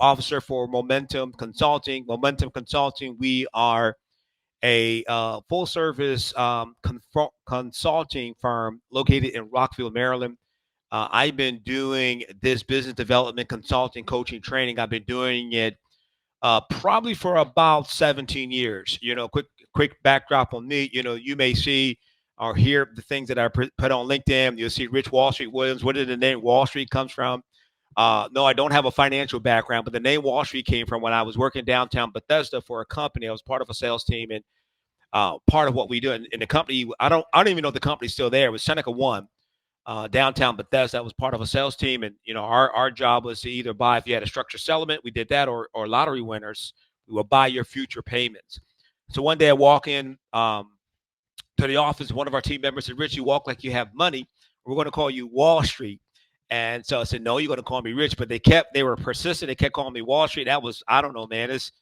officer for Momentum Consulting. Momentum Consulting, we are a full service consulting firm located in Rockville, Maryland. I've been doing this business development consulting, coaching, training. I've been doing it probably for about 17 years. Quick backdrop on me. You may see or hear the things that I put on LinkedIn. You'll see Rich Wall Street Williams. Where did the name Wall Street comes from? No, I don't have a financial background, but the name Wall Street came from when I was working downtown Bethesda for a company. I was part of a sales team, and part of what we do in the company. I don't even know if the company's still there. It was Seneca One, downtown Bethesda. That was part of a sales team, and our job was to either buy, if you had a structured settlement, we did that, or lottery winners, we would buy your future payments. So one day I walk in to the office. One of our team members said, "Rich, you walk like you have money. We're going to call you Wall Street." And so I said, "No, you're going to call me Rich." But they were persistent. They kept calling me Wall Street. That was, I don't know, man. It's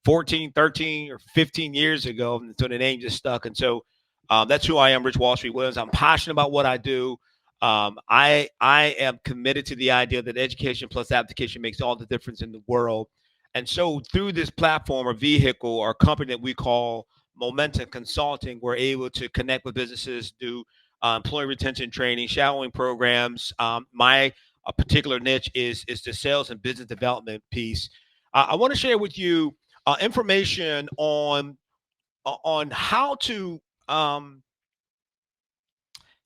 14, 13, or 15 years ago. And so the name just stuck. And so that's who I am, Rich Wall Street Williams. I'm passionate about what I do. I am committed to the idea that education plus application makes all the difference in the world. And so through this platform or vehicle or company that we call Momentum Consulting, we're able to connect with businesses, do employee retention training, shadowing programs. My particular niche is the sales and business development piece. I want to share with you information on um,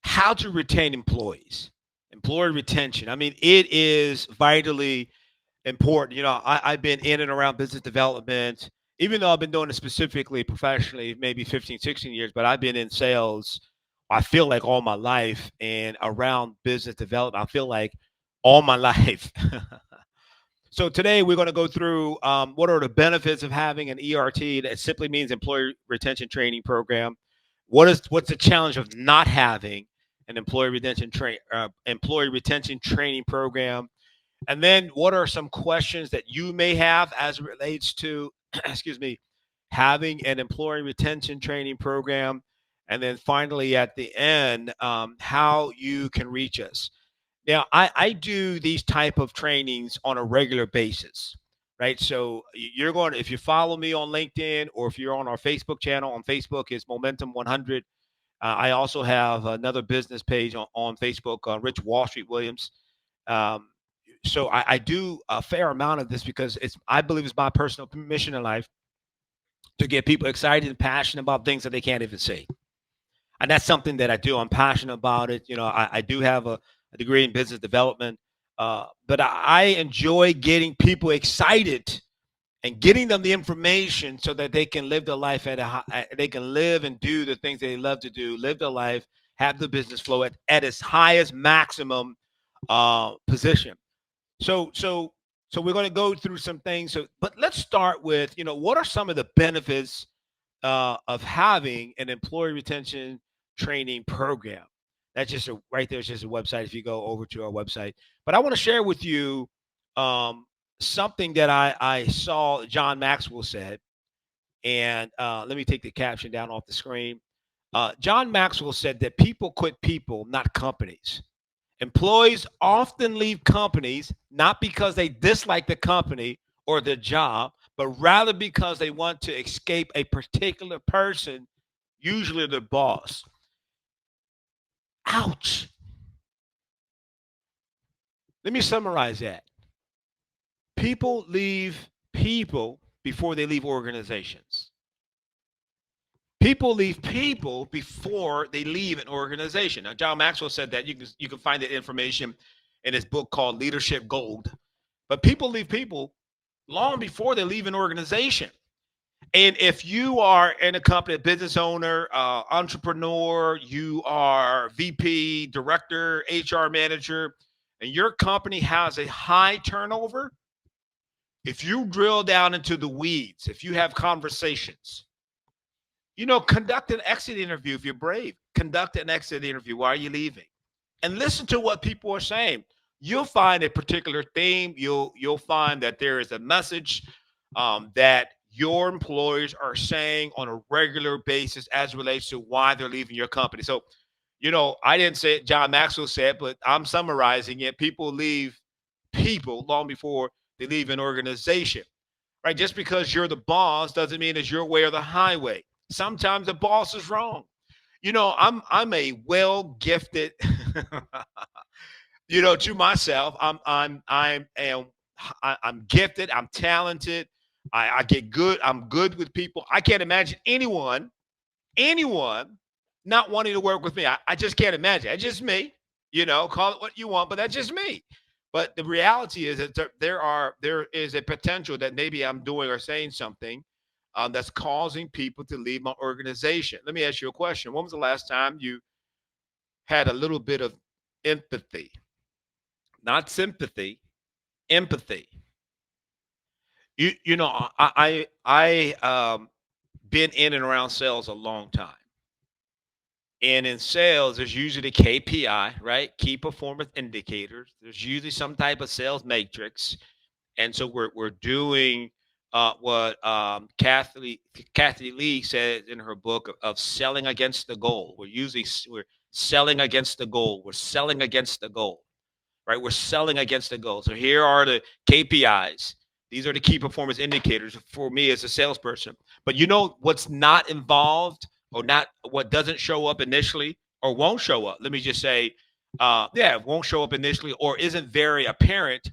how to retain employees, employee retention. I mean, it is vitally important. I've been in and around business development, even though I've been doing it specifically professionally, maybe 15, 16 years, but I've been in sales, I feel like all my life, and around business development, I feel like all my life. So today we're going to go through what are the benefits of having an ERT. That simply means employee retention training program. What's the challenge of not having an employee retention training program? And then what are some questions that you may have as it relates to, excuse me, having an employee retention training program? And then finally, at the end, how you can reach us. Now, I do these type of trainings on a regular basis, right? So you're going to, if you follow me on LinkedIn or if you're on our Facebook channel, on Facebook is Momentum 100. I also have another business page on Facebook, Rich Wall Street Williams. Um, so I do a fair amount of this because I believe it's my personal mission in life to get people excited and passionate about things that they can't even see. And that's something that I do. I'm passionate about it. I do have a degree in business development, but I enjoy getting people excited and getting them the information so that they can live their life they can live and do the things they love to do, live their life, have the business flow at its highest maximum position. So we're going to go through some things. But let's start with what are some of the benefits of having an employee retention training program. That's just right there. It's just a website. If you go over to our website, but I want to share with you um, something that I saw John Maxwell said, and let me take the caption down off the screen. John Maxwell said that people quit people, not companies. Employees often leave companies not because they dislike the company or the job, but rather because they want to escape a particular person, usually the boss. Ouch. Let me summarize that. People leave people before they leave organizations. People leave people before they leave an organization. Now, John Maxwell said that you can find that information in his book called Leadership Gold. But people leave people long before they leave an organization. And if you are in a company, a business owner, entrepreneur, you are VP, director, HR manager, and your company has a high turnover, if you drill down into the weeds, if you have conversations, conduct an exit interview if you're brave. Conduct an exit interview. Why are you leaving? And listen to what people are saying. You'll find a particular theme. You'll find that there is a message that your employers are saying on a regular basis as it relates to why they're leaving your company. So, I didn't say it, John Maxwell said, but I'm summarizing it. People leave people long before they leave an organization, right? Just because you're the boss doesn't mean it's your way or the highway. Sometimes the boss is wrong. I'm a well gifted, to myself. I'm gifted. I'm talented. I get good. I'm good with people. I can't imagine anyone not wanting to work with me. I just can't imagine. It's just me. Call it what you want, but that's just me. But the reality is that there is a potential that maybe I'm doing or saying something that's causing people to leave my organization. Let me ask you a question. When was the last time you had a little bit of empathy, not sympathy, empathy? I been in and around sales a long time. And in sales, there's usually KPI, right? Key performance indicators. There's usually some type of sales matrix. And so we're doing what Kathy Lee said in her book of selling against the goal. We're selling against the goal. We're selling against the goal, right? We're selling against the goal. So here are the KPIs. These are the key performance indicators for me as a salesperson. But what's not involved, or not what doesn't show up initially or won't show up? Let me just say, it won't show up initially or isn't very apparent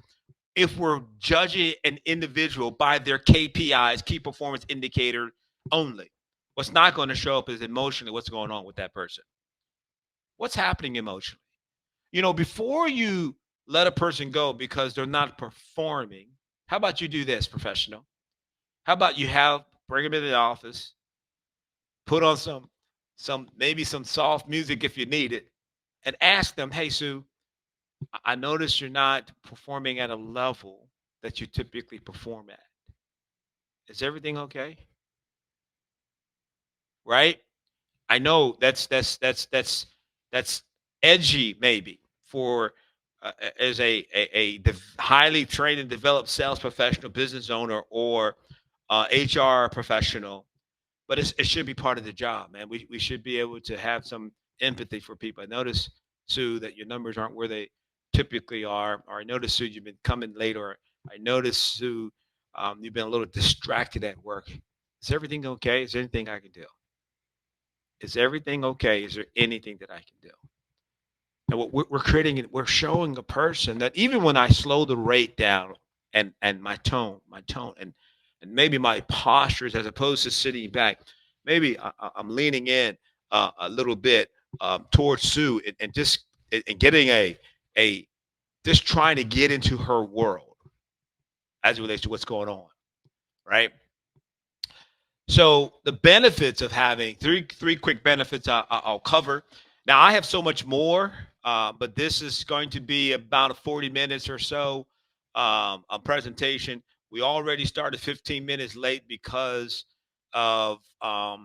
if we're judging an individual by their KPIs, key performance indicator only. What's not going to show up is emotionally what's going on with that person. What's happening emotionally? Before you let a person go because they're not performing, how about you do this, professional? How about you bring them into the office, put on maybe some soft music if you need it, and ask them, "Hey, Sue, I noticed you're not performing at a level that you typically perform at. Is everything okay?" Right? I know that's edgy maybe for as a highly trained and developed sales professional, business owner, or HR professional, but it should be part of the job, man. We should be able to have some empathy for people. I notice, Sue, that your numbers aren't where they typically are, or I notice, Sue, you've been coming late, or I notice, Sue, you've been a little distracted at work. Is everything okay? Is there anything I can do? Is everything okay? Is there anything that I can do? And what we're creating, we're showing a person that even when I slow the rate down and my tone, and maybe my postures as opposed to sitting back, maybe I'm leaning in a little bit towards Sue and just and getting a just trying to get into her world as it relates to what's going on, right? So the benefits of having three quick benefits I'll cover. Now I have so much more, but this is going to be about a 40 minutes or so a presentation. We already started 15 minutes late because of the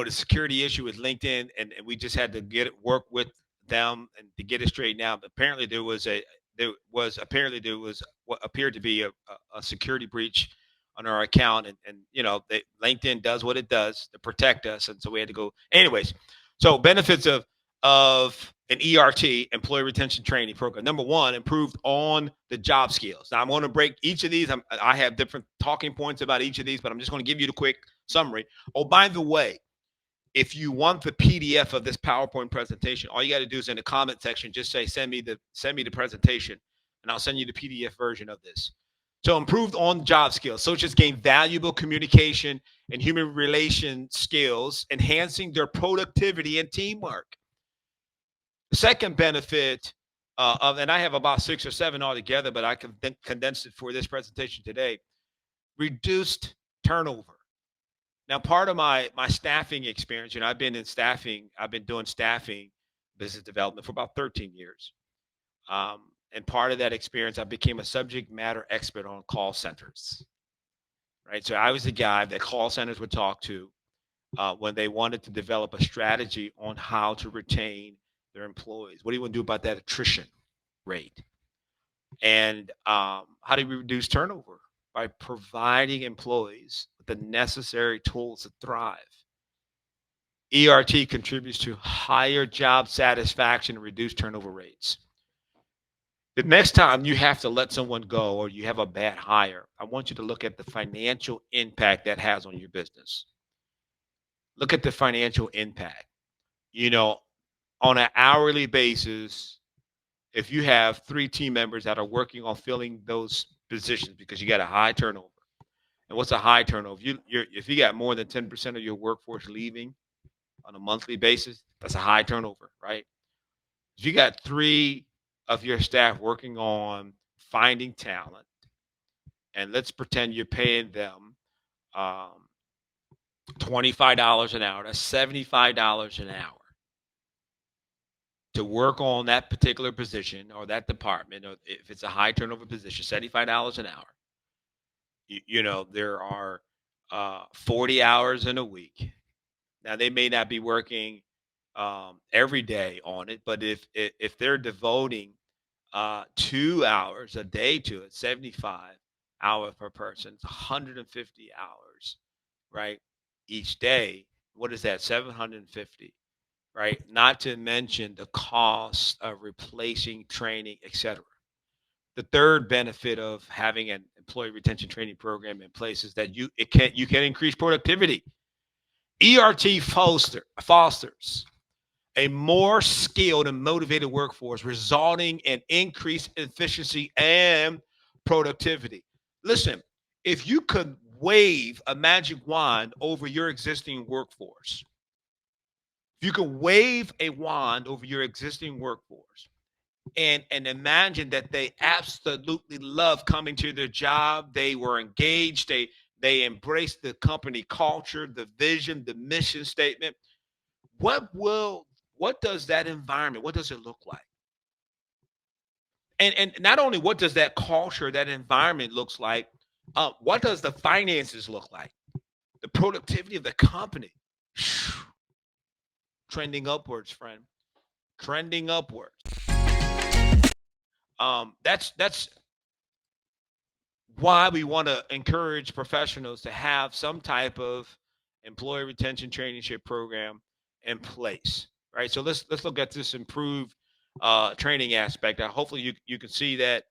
security issue with LinkedIn, and we just had to work with them and to get it straightened out. Apparently there was what appeared to be a security breach on our account, and LinkedIn does what it does to protect us, and so we had to go anyways. So benefits of an ERT, employee retention training program. Number one, improved on the job skills. Now I'm going to break each of these. I have different talking points about each of these, but I'm just going to give you the quick summary. Oh, by the way, if you want the PDF of this PowerPoint presentation, all you got to do is in the comment section, just say, send me the presentation, and I'll send you the PDF version of this. So improved on job skills. Associates gain valuable communication and human relation skills, enhancing their productivity and teamwork. The second benefit and I have about 6 or 7 altogether, but I condensed it for this presentation today, reduced turnover. Now, part of my staffing experience, I've been in staffing. I've been doing staffing, business development for about 13 years. And part of that experience, I became a subject matter expert on call centers. Right, so I was the guy that call centers would talk to when they wanted to develop a strategy on how to retain their employees. What do you want to do about that attrition rate? And how do we reduce turnover? By providing employees with the necessary tools to thrive. ERT contributes to higher job satisfaction and reduced turnover rates. The next time you have to let someone go or you have a bad hire, I want you to look at the financial impact that has on your business. Look at the financial impact. You know, on an hourly basis, if you have 3 team members that are working on filling those positions because you got a high turnover. And what's a high turnover? If you got more than 10% of your workforce leaving on a monthly basis, that's a high turnover, right? If you got 3 of your staff working on finding talent, and let's pretend you're paying them um, $25 an hour, that's $75 an hour to work on that particular position or that department, or if it's a high turnover position, $75 an hour. There are 40 hours in a week. Now they may not be working every day on it, but if they're devoting 2 hours a day to it, 75 hours per person, it's 150 hours, right? Each day. What is that? 750, right? Not to mention the cost of replacing training, etc. The third benefit of having an employee retention training program in place is that you can increase productivity. ERT fosters a more skilled and motivated workforce, resulting in increased efficiency and productivity. Listen, if you could wave a magic wand over your existing workforce, if you could wave a wand over your existing workforce and imagine that they absolutely love coming to their job, they were engaged, they embraced the company culture, the vision, the mission statement, what does that environment, what does it look like? And not only what does that culture, that environment looks like, what does the finances look like? The productivity of the company. Trending upwards, friend. Trending upwards. That's why we want to encourage professionals to have some type of employee retention traineeship program in place, right? So let's look at this improved training aspect. Hopefully you can see that.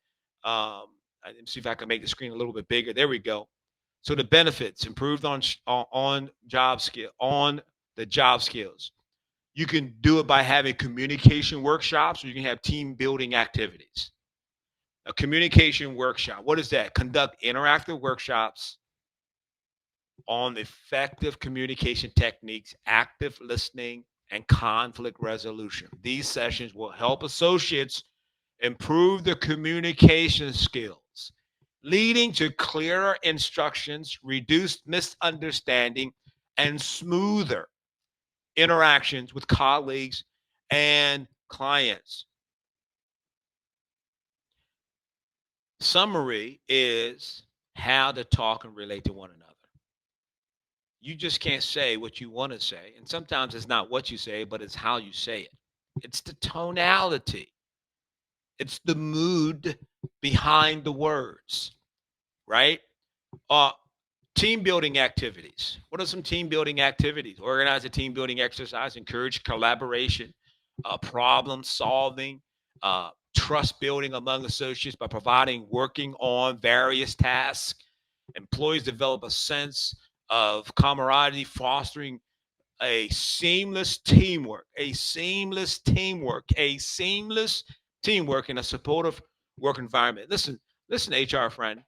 Let me see if I can make the screen a little bit bigger. There we go. So the benefits improved on job skill on the job skills. You can do it by having communication workshops, or you can have team building activities. A communication workshop. What is that? Conduct interactive workshops on effective communication techniques, active listening, and conflict resolution. These sessions will help associates improve their communication skills, leading to clearer instructions, reduced misunderstanding, and smoother interactions with colleagues and clients. Summary is how to talk and relate to one another. You just can't say what you want to say. And sometimes it's not what you say, but it's how you say it. It's the tonality, it's the mood behind the words, right? Uh, Team building activities. What are some team building activities? Organize a team building exercise, encourage collaboration, problem solving, trust building among associates by providing working on various tasks. Employees develop a sense of camaraderie, fostering a seamless teamwork, in a supportive work environment. Listen, HR friend,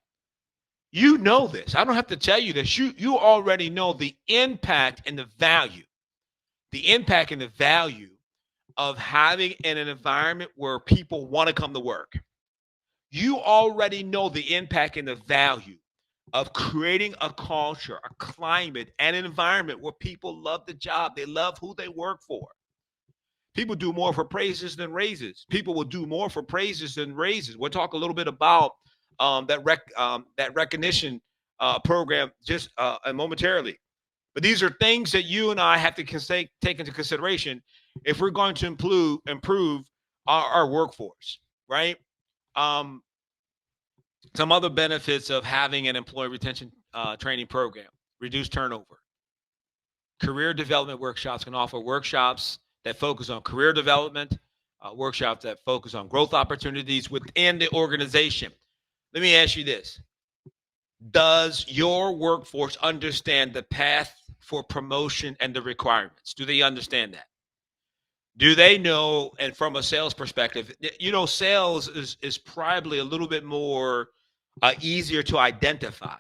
you know this. I don't have to tell you this. You already know the impact and the impact and the value of having in an environment where people want to come to work. You already know the impact and the value of creating a culture, a climate, and an environment where people love the job. They love who they work for. People do more for praises than raises. People will do more for praises than raises. We'll talk a little bit about that recognition program just momentarily. But these are things that you and I have to take into consideration if we're going to improve our workforce, right? Um, some other benefits of having an employee retention training program: reduce turnover. Career development workshops can offer workshops that focus on career development, workshops that focus on growth opportunities within the organization. Let me ask you this. Does your workforce understand the path for promotion and the requirements? Do they understand that? Do they know? And from a sales perspective, sales is probably a little bit more easier to identify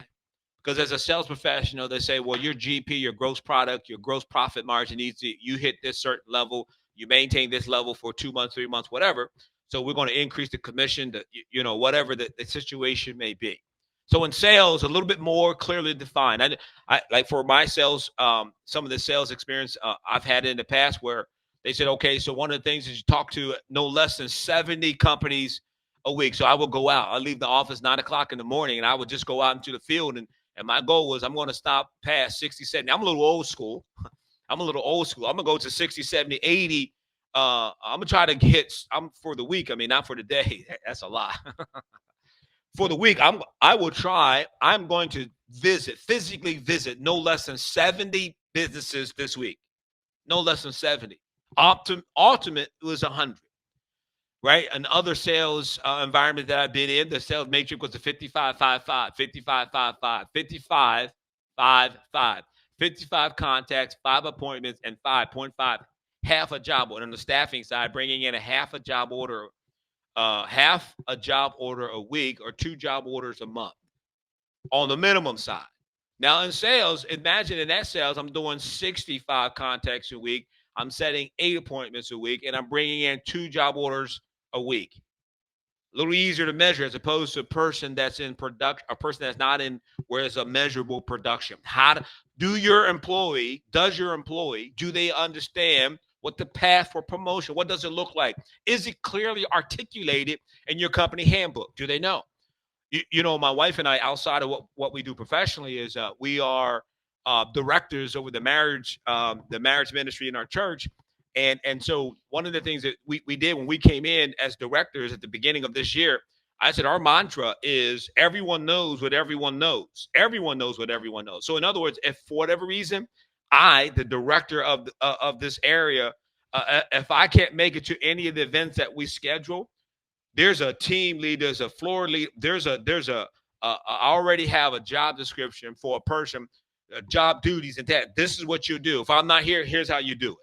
because as a sales professional, they say, well, your GP, your gross product, your gross profit margin needs to, you hit this certain level, you maintain this level for 2 months, 3 months, whatever. So we're going to increase the commission to, whatever the situation may be. So in sales, a little bit more clearly defined. I like for my sales, some of the sales experience I've had in the past where they said, okay, so one of the things is you talk to no less than 70 companies a week. So I will go out. I leave the office 9 o'clock in the morning, and I would just go out into the field. And my goal was I'm going to stop past 60, 70. I'm a little old school. I'm going to go to 60, 70, 80. I'm going to try to hit, I'm for the week. I mean, not for the day. That's a lot. For the week, I'm going to physically visit no less than 70 businesses this week. No less than 70. Ultimate was 100. Right? Another sales environment that I've been in, the sales matrix was a 55-5-5, 55-5-5, 55-5-5, 55 contacts, 5 appointments, and 5.5, half a job order. On the staffing side, bringing in half a job order a week or 2 job orders a month on the minimum side. Now in sales, imagine in that sales, I'm doing 65 contacts a week. I'm setting 8 appointments a week, and I'm bringing in 2 job orders a week. A little easier to measure as opposed to a person that's in production, a person that's not in where it's a measurable production. Does your employee, do they understand what the path for promotion, what does it look like? Is it clearly articulated in your company handbook? Do they know? My wife and I, outside of what we do professionally, is we are directors over the marriage ministry in our church. And so one of the things that we did when we came in as directors at the beginning of this year, I said our mantra is everyone knows what everyone knows. Everyone knows what everyone knows. So in other words, if for whatever reason, the director of this area, if I can't make it to any of the events that we schedule, there's a team lead, there's a floor lead, I already have a job description for a person, job duties, and that this is what you do. If I'm not here, here's how you do it.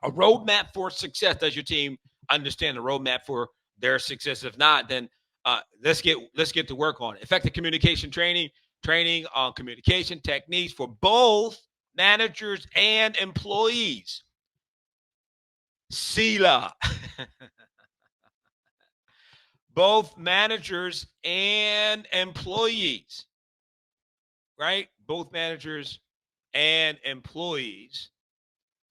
A roadmap for success. Does your team understand the roadmap for their success? If not, then let's get to work on it. Effective communication training on communication techniques for both managers and employees. SELA. Both managers and employees, right? Both managers and employees,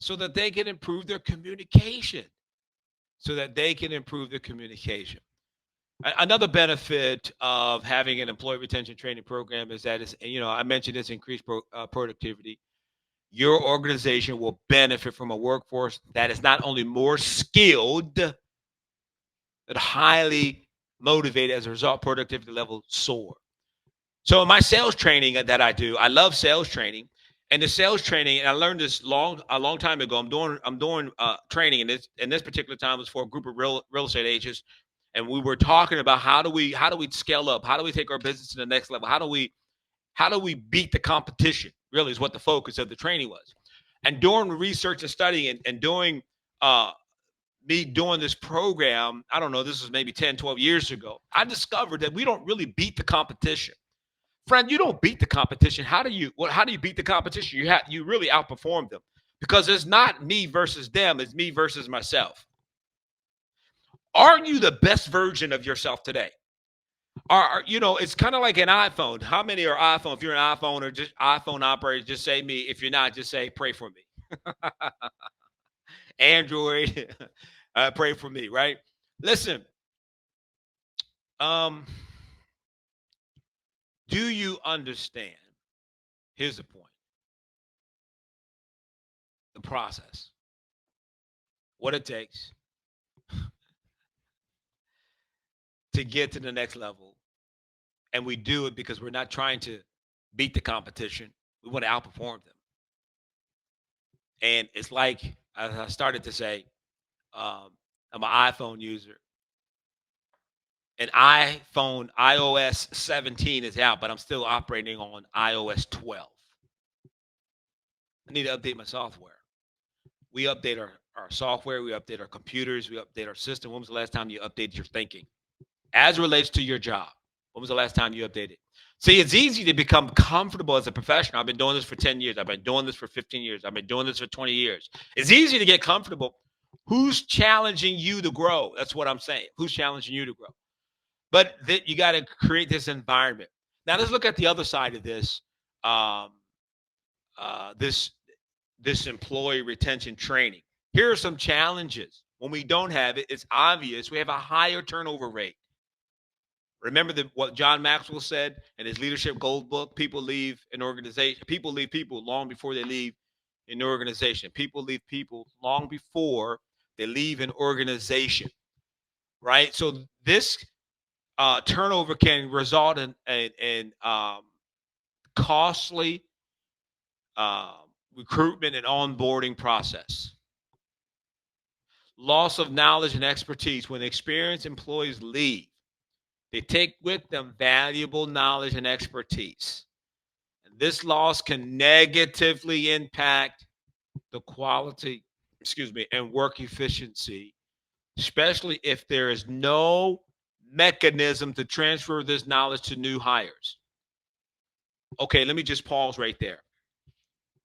so that they can improve their communication. Another benefit of having an employee retention training program is that I mentioned this increased productivity. Your organization will benefit from a workforce that is not only more skilled, but highly motivated. As a result, productivity levels soar. So in my sales training that I do, I love sales training. And the sales training, and I learned this a long time ago. I'm doing training, and this particular time was for a group of real estate agents, and we were talking about how do we scale up, how do we take our business to the next level, how do we beat the competition. Really, is what the focus of the training was. And during research and studying and doing me doing this program, I don't know, this was maybe 10, 12 years ago, I discovered that we don't really beat the competition. Friend, you don't beat the competition. How do you beat the competition? You really outperform them, because it's not me versus them, it's me versus myself. Are you the best version of yourself today? It's kind of like an iPhone. How many are iPhone? If you're an iPhone or just iPhone operator, just say me. If you're not, just say pray for me. Android, pray for me, right? Listen, do you understand? Here's the point. The process. What it takes to get to the next level. And we do it because we're not trying to beat the competition. We want to outperform them. And it's like, as I started to say, I'm an iPhone user. And iPhone iOS 17 is out, but I'm still operating on iOS 12. I need to update my software. We update our software, we update our computers, we update our system. When was the last time you updated your thinking as it relates to your job? When was the last time you updated? See, it's easy to become comfortable as a professional. I've been doing this for 10 years. I've been doing this for 15 years. I've been doing this for 20 years. It's easy to get comfortable. Who's challenging you to grow? That's what I'm saying. Who's challenging you to grow? But you got to create this environment. Now let's look at the other side of this. Um, this employee retention training. Here are some challenges. When we don't have it, it's obvious we have a higher turnover rate. Remember what John Maxwell said in his Leadership Gold book? People leave an organization. People leave people long before they leave an organization. People leave people long before they leave an organization. Right. So this turnover can result in costly recruitment and onboarding process. Loss of knowledge and expertise. When experienced employees leave, they take with them valuable knowledge and expertise. And this loss can negatively impact the quality, and work efficiency, especially if there is no mechanism to transfer this knowledge to new hires. Okay, let me just pause right there.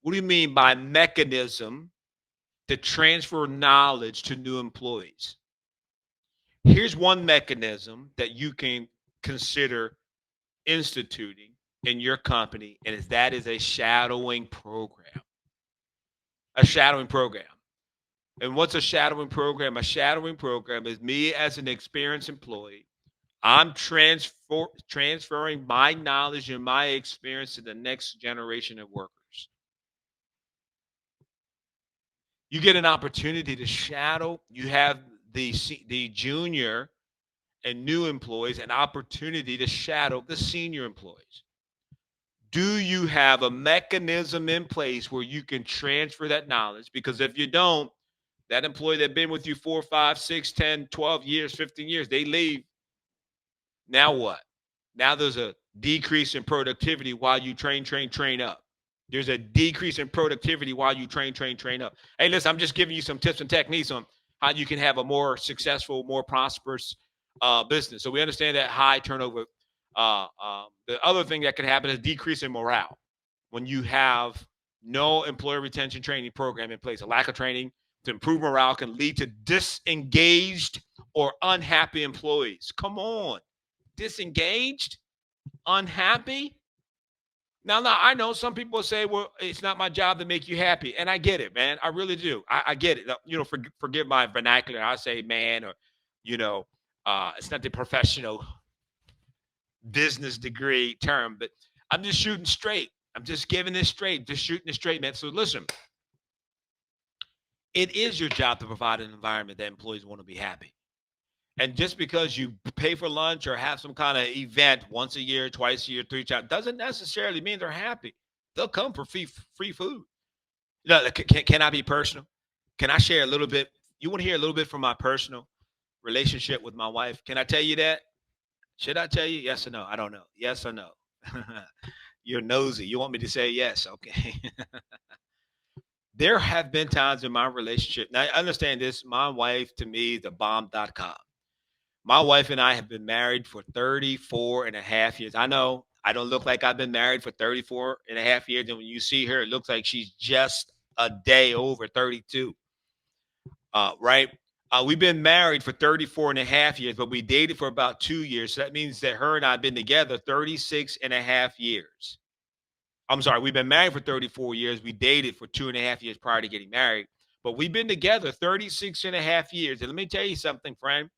What do you mean by mechanism to transfer knowledge to new employees? Here's one mechanism that you can consider instituting in your company, and that is a shadowing program. A shadowing program. And what's a shadowing program? A shadowing program is me as an experienced employee. I'm transferring my knowledge and my experience to the next generation of workers. You get an opportunity to shadow. You have the junior and new employees an opportunity to shadow the senior employees. Do you have a mechanism in place where you can transfer that knowledge? Because if you don't, that employee that's been with you 4, 5, 6, 10, 12 years, 15 years, they leave. Now what? Now there's a decrease in productivity while you train up. There's a decrease in productivity while you train up. Hey, listen, I'm just giving you some tips and techniques on how you can have a more successful, more prosperous business. So we understand that high turnover. The other thing that can happen is decrease in morale when you have no employee retention training program in place. A lack of training to improve morale can lead to disengaged or unhappy employees. Come on. Disengaged? Unhappy? Now, I know some people say, well, it's not my job to make you happy. And I get it, man. I really do. I get it. Forgive my vernacular. I say man, or, it's not the professional business degree term, but I'm just shooting straight. I'm just giving this straight, just shooting it straight, man. So listen, it is your job to provide an environment that employees want to be happy. And just because you pay for lunch or have some kind of event once a year, twice a year, 3 times, doesn't necessarily mean they're happy. They'll come for free food. Can I be personal? Can I share a little bit? You want to hear a little bit from my personal relationship with my wife? Can I tell you that? Should I tell you? Yes or no? I don't know. Yes or no? You're nosy. You want me to say yes? Okay. There have been times in my relationship. Now, I understand this. My wife, to me, is a bomb.com. My wife and I have been married for 34 and a half years. I know I don't look like I've been married for 34 and a half years. And when you see her, it looks like she's just a day over 32. Right? We've been married for 34 and a half years, but we dated for about 2 years. So that means that her and I have been together 36 and a half years. I'm sorry, we've been married for 34 years. We dated for 2.5 years prior to getting married, but we've been together 36 and a half years. And let me tell you something, friend.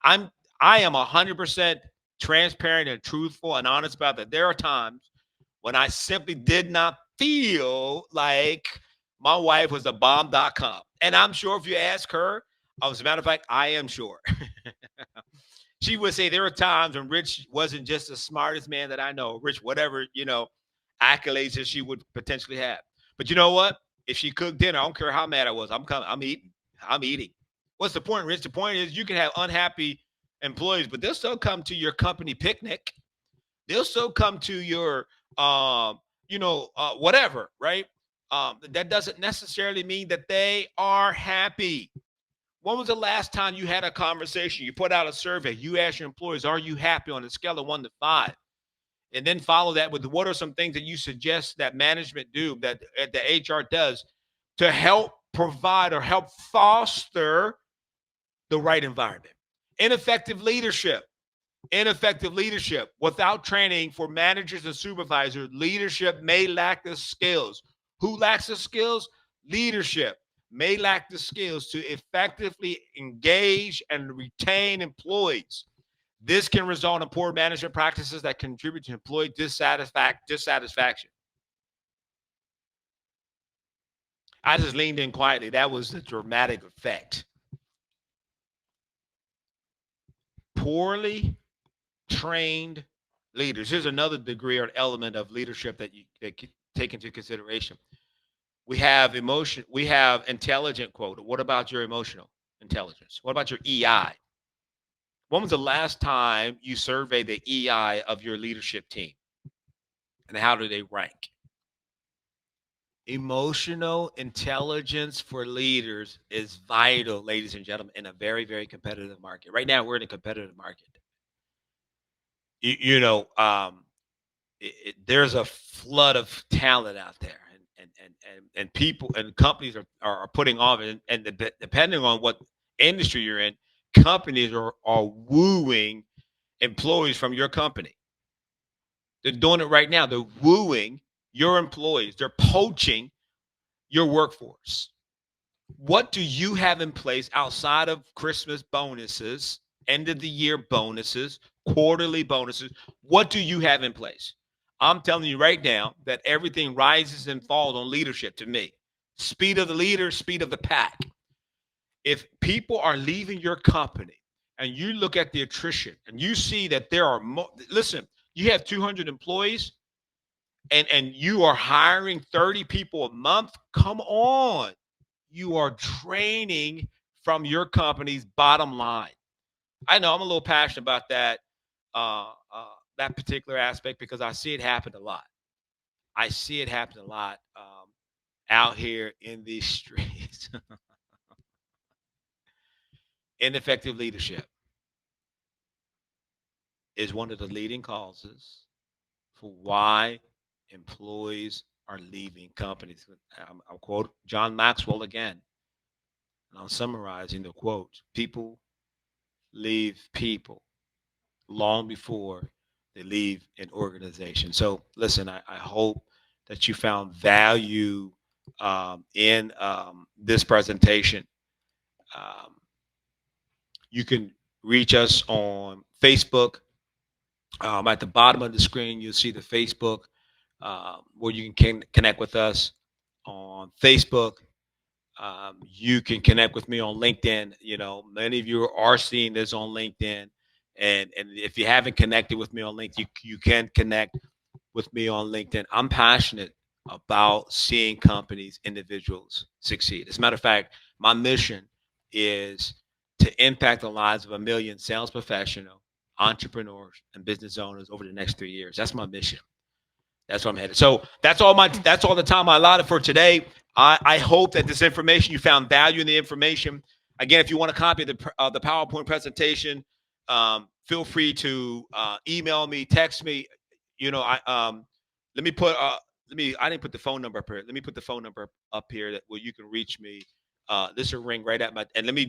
I am 100% transparent and truthful and honest about that. There are times when I simply did not feel like my wife was a bomb.com. And I'm sure if you ask her, as a matter of fact, I am sure. She would say there are times when Rich wasn't just the smartest man that I know. Rich, whatever, accolades that she would potentially have. But you know what? If she cooked dinner, I don't care how mad I was. I'm coming. I'm eating. What's the point, Rich? The point is you can have unhappy employees, but they'll still come to your company picnic. They'll still come to your, whatever, right? That doesn't necessarily mean that they are happy. When was the last time you had a conversation? You put out a survey. You ask your employees, "Are you happy?" on a scale of 1 to 5, and then follow that with what are some things that you suggest that management do, that the HR does, to help provide or help foster the right environment. Ineffective leadership. Ineffective leadership. Without training for managers and supervisors, leadership may lack the skills. Who lacks the skills? Leadership may lack the skills to effectively engage and retain employees. This can result in poor management practices that contribute to employee dissatisfaction. I just leaned in quietly. That was the dramatic effect. Poorly trained leaders. Here's another degree or element of leadership that you take into consideration. We have emotion. We have intelligent quota. What about your emotional intelligence? What about your EI? When was the last time you surveyed the EI of your leadership team? And how do they rank? Emotional intelligence for leaders is vital, ladies and gentlemen, in a very, very competitive market. Right now, we're in a competitive market. You, you know, um, there's a flood of talent out there, and people and companies are putting on it, and depending on what industry you're in, companies are wooing employees from your company. They're doing it right now. They're wooing your employees. They're poaching your workforce. What do you have in place outside of Christmas bonuses, end of the year bonuses, quarterly bonuses? What do you have in place? I'm telling you right now that everything rises and falls on leadership to me. Speed of the leader, speed of the pack. If people are leaving your company and you look at the attrition and you see that there are listen, you have 200 employees and you are hiring 30 people a month, come on. You are draining from your company's bottom line. I know I'm a little passionate about uh, uh, that particular aspect because I see it happen a lot. I see it happen a lot out here in these streets. Ineffective leadership is one of the leading causes for why employees are leaving companies. I'll quote John Maxwell again, and I'm summarizing the quote: "People leave people long before they leave an organization." So, listen, I hope that you found value in this presentation. Um, you can reach us on Facebook. At the bottom of the screen, you'll see the Facebook where you can connect with us on Facebook. You can connect with me on LinkedIn. You know, many of you are seeing this on LinkedIn, and if you haven't connected with me on LinkedIn, you can connect with me on LinkedIn. I'm passionate about seeing companies, individuals succeed. As a matter of fact, my mission is to impact the lives of 1 million sales professionals, entrepreneurs, and business owners over the next 3 years. That's my mission. That's where I'm headed. So that's all the time I allotted for today. I hope that this information, you found value in the information. Again, if you want a copy of the PowerPoint presentation, feel free to email me, text me. You know, let me put I didn't put the phone number up here. Let me put the phone number up here that where you can reach me. This will ring right at my and let me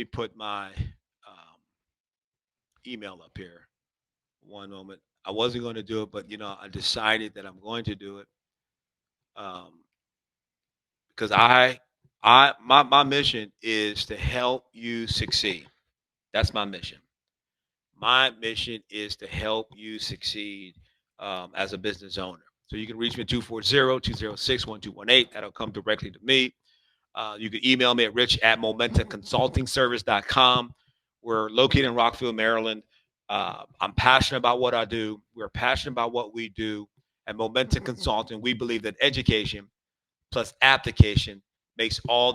put my email up here. One moment. I wasn't going to do it, but I decided that I'm going to do it um, because my mission is to help you succeed. That's my mission. My mission is to help you succeed as a business owner. So you can reach me at 240-206-1218. That'll come directly to me. You can email me at rich@momentumconsultingservice.com. We're located in Rockville, Maryland. I'm passionate about what I do. We're passionate about what we do. At Momentum Consulting, we believe that education plus application makes all